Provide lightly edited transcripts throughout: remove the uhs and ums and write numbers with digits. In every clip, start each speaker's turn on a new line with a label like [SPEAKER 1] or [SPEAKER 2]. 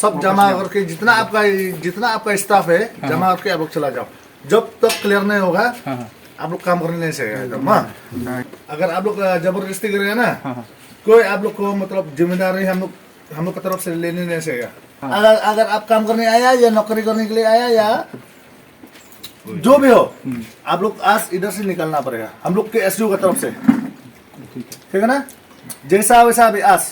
[SPEAKER 1] सब जमा करके जितना आपका स्टाफ है जमा करके आप लोग चला जाओ। जब तक क्लियर नहीं होगा आप लोग काम करने नहीं सकेगा। अगर आप लोग जबरदस्ती करेगा ना कोई आप लोग को मतलब जिम्मेदारी हम लोग की तरफ से लेने नहीं सकेगा। अगर आप काम करने आया या नौकरी करने के लिए आया या जो भी हो आप लोग आज इधर से निकलना पड़ेगा हम लोग के एसयू की तरफ से, ठीक है ना। जैसा वैसा अभी आज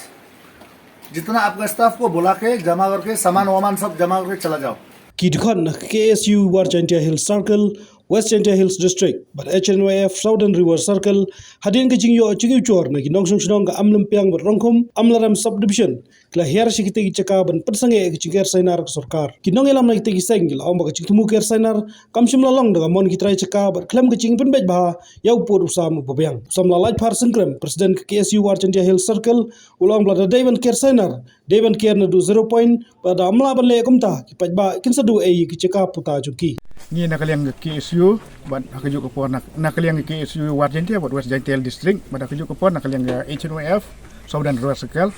[SPEAKER 1] जितना आपका स्टाफ को बुला के जमा करके सामान वामान सब जमा करके चला जाओ।
[SPEAKER 2] Kidkhan KSU War Chantia Hills Circle, West Chantia Hills District, but HNYF Southern River Circle, Hadin Kaching Yo Chigu Chor, Naki Nongsung Shnong, Amlam Piang, but Rongkum, Amlaram Subdivision, Klaher Shikiti Chakab and Patsange Chinger Sainar Sorkar. Kinongelam like Tiki Sangil, Omba Chikumuker Sainar, Kamshim Long, the Monki Trai Chakab, Clem Kaching Penbedba, Yaupur Usam Bobiang, some light Parson Krem, President KSU War Chantia Hills Circle, Ulong Blada Davan Ker Sainar, Davan Kerna do 0 point, but Amlaban Lekumta, Kipajba, Kinsadu A Kichaka Puta Juki.
[SPEAKER 3] Ni nakaliang KSU but nakajuk ko po nakaliang KSU War Chantia but West Chantia District but nakajuk ko po nakaliang HNYF Southern River Circle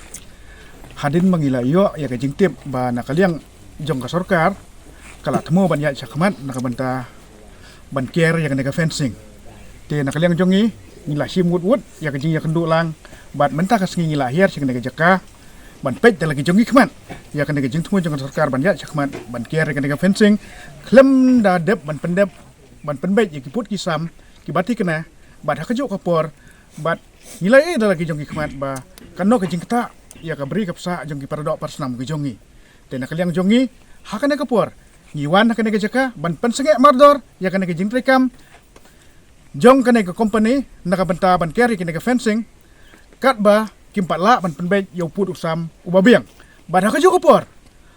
[SPEAKER 3] hadin mangilayo ya kajing tip ba nakaliang jong ka sorkar kala temo ban ya sakman nakabanta ban care ya kanega fencing te nakaliang jongi ngila simut wut ya kajing ya kendu lang bat menta kas ngila hier sing kanega jaka ban pej lagi jongi kman ya kanega jing temo jong ka sorkar ban ya sakman ban care ya kanega fencing klem da dep ban pendep ban penbej ya kiput kisam kibati kena bat hakajuk kapor bat ngilai da lagi jongi kman ba kanno kajing kata ya kaberi kapsa jongi paradok persnam ke jongi te nakaliang jongi hakane kapor ngiwan hakane ke jaka ban pensenge mardor ya kane ke jingtrekam jong kane ke company nakabenta ban carry kane ke fencing kat ba kimpatla ban penbej yo put usam ubabiang ban hakajuk kapor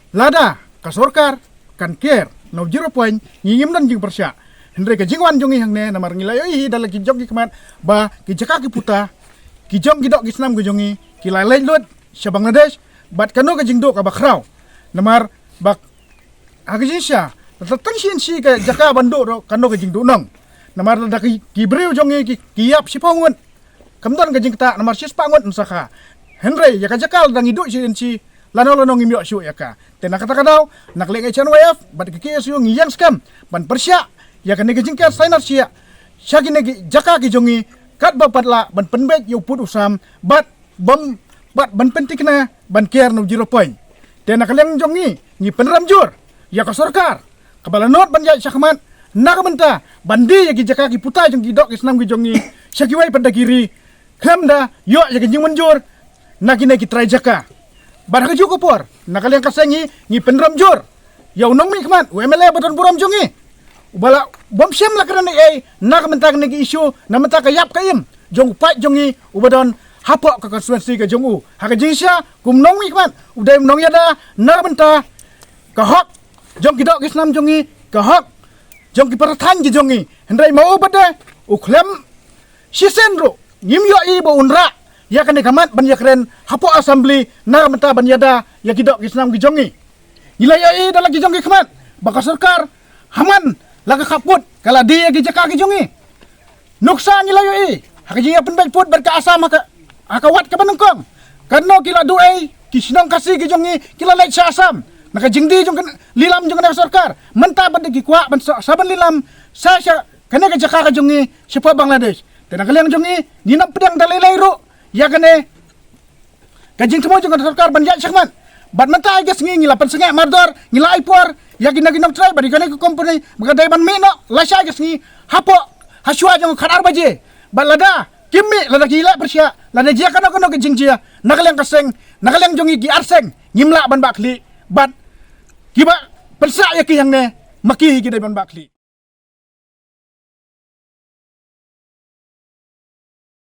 [SPEAKER 3] lada ka sorkar kan care no 0 point ngingim dan jing persya hendre ke jingwan jongi hangne namar ngilai hi dalaki jongi kemat ba ki jaka ki puta ki jong gidok ki snam ke jongi ki lalai lut sa Bangladesh bat kano ka jingdo ka bakraw namar bak agisya tatangsin si ka jaka bando ro kano ka jingdo nong namar da ki brew jongi ki yap si pangun kamdan ka jingta namar sis pangun saka henry ya ka jakal dang idu si lano ngimyo syu ya ka te nakata daw nakling HNYF bat ki KSU ngiyang scam ban persya ya ka nega jingka sainar sia syagi negi jaka ki jongi kat ba patla ban penbet yu put usam bat bom bat ban pentik na ban care no 0 point te nakaliang jongi ni penram jur ya ka sorkar kabala not ban ya sakman nakabenta bandi ya ki jaka ki puta jong ki dok isnam ki jongi syagi wai pada kiri khamda yo ya ki jing manjur nakine ki trai jaka ban ka juko por nakaliang kasengi ni penram jur ya unong mi kman UMLA badan buram jongi ubala bom syam la kana ai nakabenta ki issue namenta ka yap kayem jong pat jongi ubadon hapok ka konstituensi ka jongu haka jinsya kumnong mi kman udai nong yada na benta ka hok jong kidok islam jongi ka hok jong ki parathan ji jongi hendrai mau bade uklem sisendro ngimyo i bo unra ya kan kamat ban yakren hapok assembly na benta ban yada ya kidok islam ki jongi ilaya i dalagi jongi kman baka sarkar haman laga kaput kala dia ki jaka ki jongi nuksa ilayo i haka jinga penbaj put berka asam akawat ka banengkong kanno kila duai kisnong kasih ki jongi kila lait sa asam naka jingdi jong lilam jong na sarkar menta bad ki kwa ban saban lilam sa kana ka jaka ka jongi sipa Bangladesh tenang kaliang jongi dinap pedang dalai ro ya kane ka jing temo jong sarkar ban ya sakman bad menta ay gas ngi lapan senge mardor ngila ipor ya ginag try badi kane ko company magadai ban meno lasya gas ngi hapo haswa jong khadar baje balada kimi lada gila persya lada jia kano ke jingjia nakaliang kaseng nakaliang jongi gi arseng ngimla ban bakli bat kiba persa ya ki yang ne maki gi ban bakli